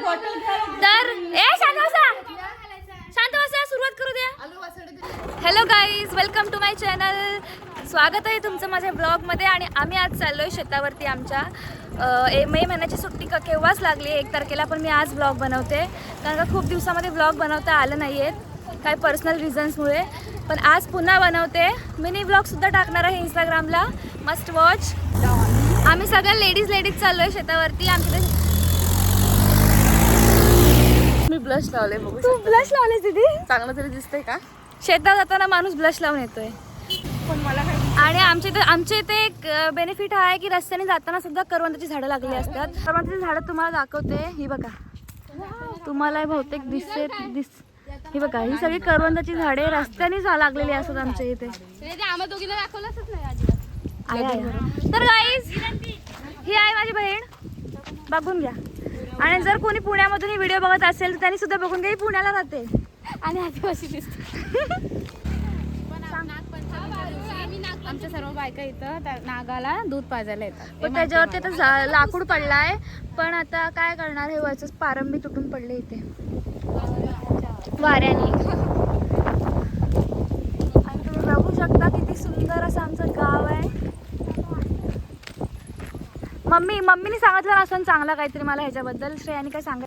तर शांत बसा, शांत बसा, सुरुवात करू द्या. Hello guys, welcome to my channel. स्वागत आहे तुमचं माझ्या ब्लॉगमध्ये. आणि आम्ही आज चाललोय शेतावरती. आमच्या मे महिन्याची सुट्टी केव्हाच लागली 1 तारखेला, पण मी आज ब्लॉग बनवते कारण का खूप दिवसामध्ये ब्लॉग बनवता आलं नाही आहेत काय पर्सनल रिझन्समुळे. पण आज पुन्हा बनवते. मिनी ब्लॉगसुद्धा टाकणार आहे इंस्टाग्रामला, मस्ट वॉच. आम्ही सगळ्या लेडीज चाललोय शेतावरती. आमच्या मी ब्लश लावले. बघू तू ब्लश लावले दीदी? चांगलं तरी दिसतंय का? शेतात जाताना माणूस ब्लश लावून येतोय. पण मला काय, आणि आमच्या इथे एक बेनिफिट आहे की रस्त्याने जाताना सुद्धा करवंदाची झाडं लागली असतात. करवंदाची झाडं तुम्हाला दाखवते. ही बघा, तुम्हाला बहुतेक ही बघा, ही सगळी करवंदाची झाडे रस्त्याने लागलेली असतात आमच्या इथे. आम्हा दोघीला दाखवलंच नाही. तर गाईज, ही आहे माझी बहीण, बघून घ्या. आणि जर कोणी पुण्यामधून ही व्हिडिओ बघत असेल तर त्यांनी सुद्धा बघून घ्या. ही पुण्याला राहते आणि आदिवासी दिसते. आमच्या सर्व बायका इथं नागाला दूध पाजायला येतात. पण त्याच्यावरती आता लाकूड पडलाय. पण आता काय करणार, हे वरच पारंबी तुटून पडले इथे वाऱ्याने. आणि तुम्ही बघू शकता किती सुंदर असं आमचं गाव आहे. मम्मीने सांगितलं असं चांगला काहीतरी मला ह्याच्याबद्दल. श्रेयाने काय सांगत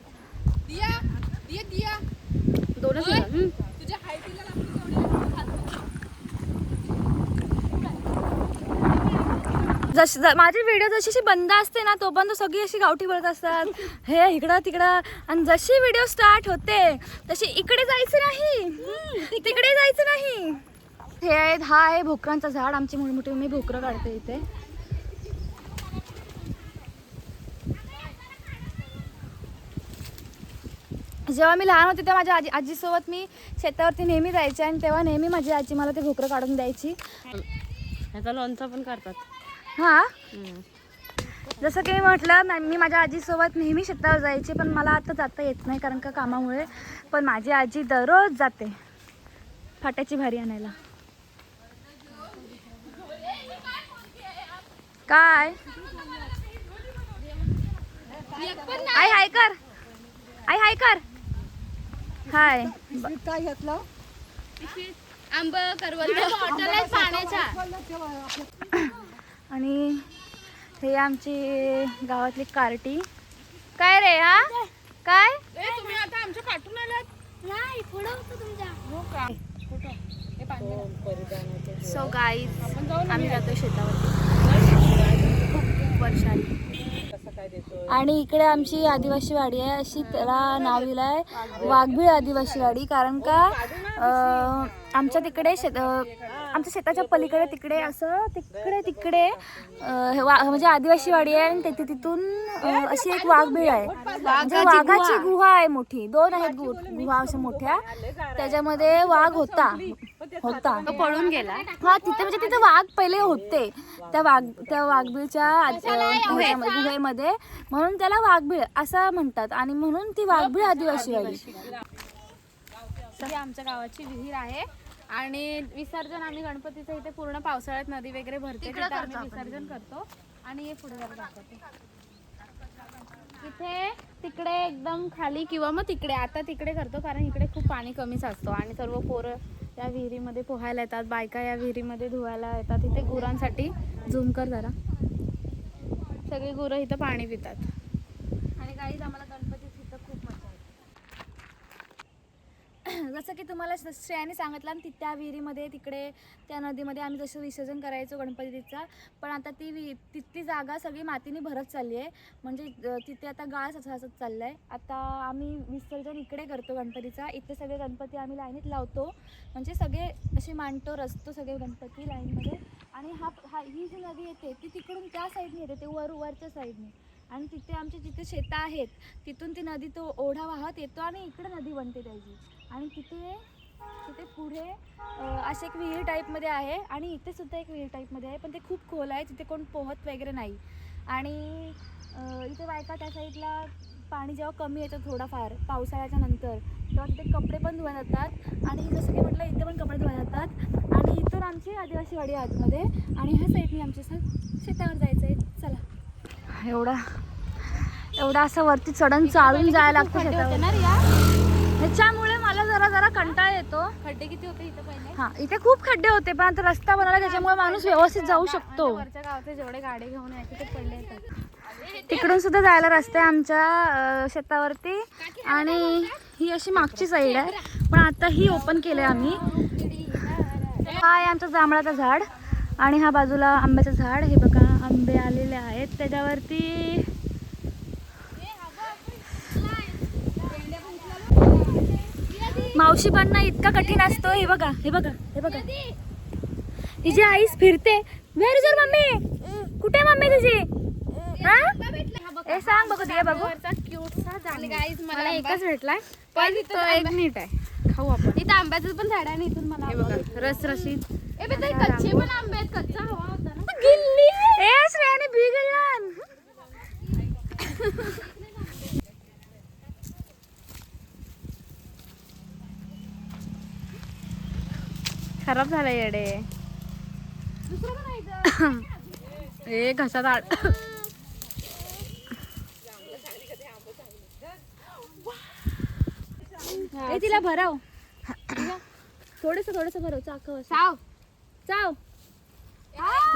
माझी व्हिडिओ जशी बंद असते ना, तोपर्यंत सगळी अशी गावठी बोलत असतात, हे इकडं तिकडं. आणि जशी व्हिडिओ स्टार्ट होते तशी इकडे जायचं नाही, तिकडे जायचं नाही. हा आहे भोकरांचं झाड. आमची मोठी मी भोकरं काढते इथे. जेव्हा मी लहान होते तेव्हा माझ्या आजीसोबत मी शेतावरती नेहमी जायचे. आणि तेव्हा नेहमी माझी आजी मला ते भोकरं काढून द्यायची. ह्याचा लोणचं पण करतात. हां, जसं की मी म्हटलं, मी माझ्या आजीसोबत नेहमी शेतावर जायचे. पण मला आता जाता येत नाही कारण का कामामुळे. पण माझी आजी दररोज जाते फाट्याची भारी आणायला. काय आई हाय कर, आई हाय कर, हाय. काय घेतलं? आंब, करवंद, बॉटल आहे पाण्याच्या. आणि हे आमची गावातली कार्टी. काय रे? हा काय? तुम्ही आता आमच्या पाठवून आलात? नाही, पुढे होतं तुमच्या. हो का? सो गाईज, आम्ही जातो शेतावरती खूप वर्षांनी. आणि इकडे आमची आदिवासी वाडी आहे. अशी त्याला नाव दिलं आहे वाघबीळ आदिवासी वाडी. कारण का आमच्या तिकडे आमच्या शेताच्या पलीकडे तिकडे असं तिकडे म्हणजे आदिवासी वाडी आहे. आणि तिथून अशी एक वाघबीळ आहे. म्हणजे वाघाची गुहा आहे मोठी. 2 आहेत गुहा अशा मोठ्या. त्याच्यामध्ये वाघ होता पळून गेला. हा, तिथे म्हणजे तिथे वाघ पहिले होते त्या वाघबीळच्या गुहेमध्ये. म्हणून त्याला वाघबीळ असं म्हणतात. आणि म्हणून ती वाघबीळ आदिवासी वाडी. ही आमच्या गावाची विहीर आहे. आणि विसर्जन आम्ही गणपतीचं इथे पूर्ण पावसाळ्यात नदी वगैरे भरते, तिथे आम्ही विसर्जन करतो. आणि हे पुढे जरा दाखवते. इथे तिकडे एकदम खाली किंवा मग तिकडे, आता तिकडे करतो कारण इकडे खूप पाणी कमीच असतो. आणि सर्व पोरं या विहिरीमध्ये पोहायला येतात, बायका या विहिरीमध्ये धुवायला येतात. इथे गुरांसाठी झूम कर जरा, सगळी गुरं इथं पाणी पितात. आणि काहीच आम्हाला गणपतीत इथं खूप मजा येते. जसं की तुम्हाला श्रेयाने सांगितलं ना, त्या विहिरीमध्ये तिकडे त्या नदीमध्ये आम्ही जसं विसर्जन करायचो गणपतीचा. पण आता ती जागा सगळी मातीने भरत चालली आहे. म्हणजे तिथे आता गाळ साचत चाललं आहे. आता आम्ही विसर्जन इकडे करतो गणपतीचा. इथे सगळे गणपती आम्ही लाईनीत लावतो. म्हणजे सगळे असे मांडतो, रचतो सगळे गणपती लाईनमध्ये. आणि ही जी नदी येते ती तिकडून त्या साईडने येते, ते वरच्या साईडने. आणि तिथे आमची जिथे शेतं आहेत तिथून ती नदी तो ओढा वाहत येतो आणि इकडे नदी बनते त्याची. आणि तिथे पुढे असे एक विहीर टाईपमध्ये आहे. आणि इथे सुद्धा एक विहीर टाईपमध्ये आहे. पण ते खूप खोल आहे, तिथे कोण पोहत वगैरे नाही. आणि इथे बायका त्या साईडला पाणी जेव्हा कमी येतं थोडाफार पावसाळ्याच्या नंतर, तेव्हा तिथे कपडे पण धुवायला जातात. आणि जसं की म्हटलं, इथे पण कपडे धुवायला जातात. आणि इथून आमची आदिवासी वाडी आतमध्ये. आणि ह्या साईडने आमच्या शेतावर जायचं आहे. चला, एवढा एवढा असं वरती चढण चालून जायला लागतं खड्डे होते शेतावर. ना रिया? ह्याच्यामुळे मला जरा कंटाळा येतो. खड्डे किती होते इथं पहिले? हा इथे खूप खड्डे होते पण आता रस्ता बनवला त्याच्यामुळे माणूस व्यवस्थित जाऊ शकतो. वरच्या गावाचे जेवढे गाडी घेऊन यायचे ते पडले आहेत. तिकडून सुद्धा जायला रस्ता आहे आमच्या शेतावरती आणि ही अशी मागची साईड आहे पण आता ही ओपन केलंय आम्ही. हा आहे आमचं जांभळाचं झाड आणि हा बाजूला आंब्याचं झाड. हे बघा आंबे आलेले आहेत त्याच्यावरती. मावशी बनणं इतका कठीण असतो. हे बघा हे बघा हे बघा हिची आईस फिरते. व्हेरी जोर मम्मी कुठे मम्मी तुझी? सांग बघू दे बघू. गाईज मला एकच भेटलाय पण तो एक नीट आहे. खाऊ आपण. इथं आंब्याचं पण झाड आहे ना इथून मला. हे बघा रसरशीत. कच्चे पण आंबे आहेत. कच्चा हवा होता ना. गिल्ली ए श्रेयाने बी गिळला. खराब झाला येडे. ए घशात आड. ए तिला भराव थोडस भरव. चाकव साव चाव.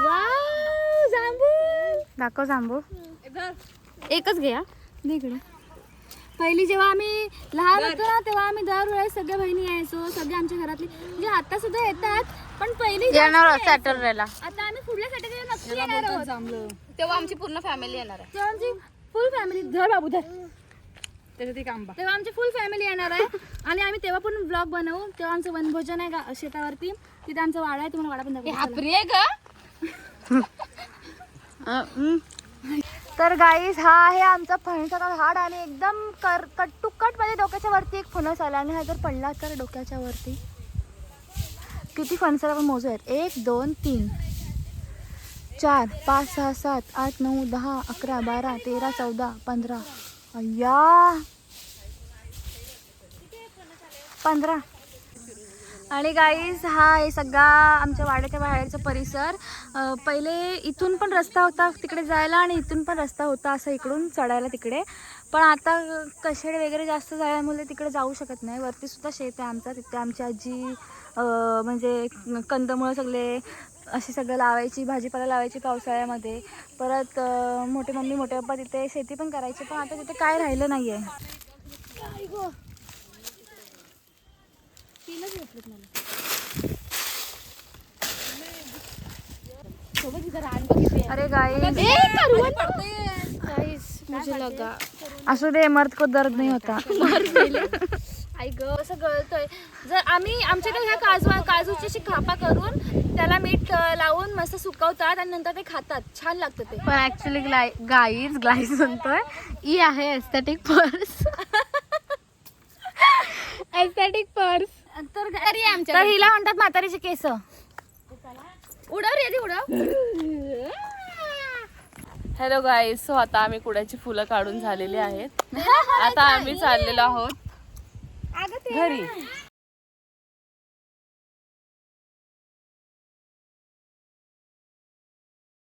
वाव जांभू दाखव जांभू. एकच घे हा. इकडे पहिली जेव्हा आम्ही लहान होतो ना तेव्हा आम्ही दरवेळेस सगळ्या बहिणी यायचो. सगळे आमच्या घरातली म्हणजे आता सुद्धा येतात पण पहिली जास्त येणार यायचो. सॅटरडेला. आता आम्ही पुढल्या सॅटर्डेला नक्की येणार आहोत. तेव्हा आमची पूर्ण फॅमिली येणार आहे. तेव्हा आमची फुल फॅमिली धर बाबू धर. त्याच्यात एक आंबा. तेव्हा आमची फुल फॅमिली येणार आहे आणि आम्ही तेव्हा पण व्लॉग बनवू. तेव्हा आमचं वनभोजन आहे शेतावरती. तिथे आमचा वाडा आहे. तुम्हाला वाडा पण दाखवते. हापरी आहे का? तर गाईज हा आहे आमचा फणसाचा झाड आणि एकदम कट्टुकट मध्ये डोक्याच्या वरती एक फणस आला आणि हा जर पडला तर डोक्याच्या वरती किती फणसाला आपण मोजूयात. 1 2 3 4 5 6 7 8 9 10 11 12 13 14 15 अय्या 15. आणि गाईज हा आहे सगळा आमच्या वाड्याच्या बाहेरचा परिसर. पहिले इथून पण रस्ता होता तिकडे जायला आणि इथून पण रस्ता होता असं इकडून चढायला तिकडे. पण आता कशेड वगैरे जास्त झाल्यामुळे तिकडे जाऊ शकत नाही. वरती सुद्धा शेत आहे आमचा. तिथे आमची आजी म्हणजे कंदमुळं सगळे असे सगळं लावायची. भाजीपाला लावायची पावसाळ्यामध्ये. परत मोठे मम्मी मोठे पप्पा तिथे शेती पण करायची पण आता तिथे काय राहिलं नाही आहे. अरे गाइस मुझे लगा असू दे मर्द को दर्द नाही होता. आई ग असं गळतोय. जर आम्ही आमच्याकडे ह्या काजूची अशी खापा करून त्याला मीठ लावून मस्त सुकवतात आणि नंतर ते खातात. छान लागतं ते. पण ऍक्च्युली गाईज म्हणतोय ई आहे एस्थेटिक पर्स. एस्थेटिक पर्स तर हिला म्हणतात म्हातारीचे केस. उडव रे उडव. Hello guys. सो आता आम्ही कुड्याची फुलं काढून झालेली आहेत. आता आम्ही चाललेलो आहोत घरी.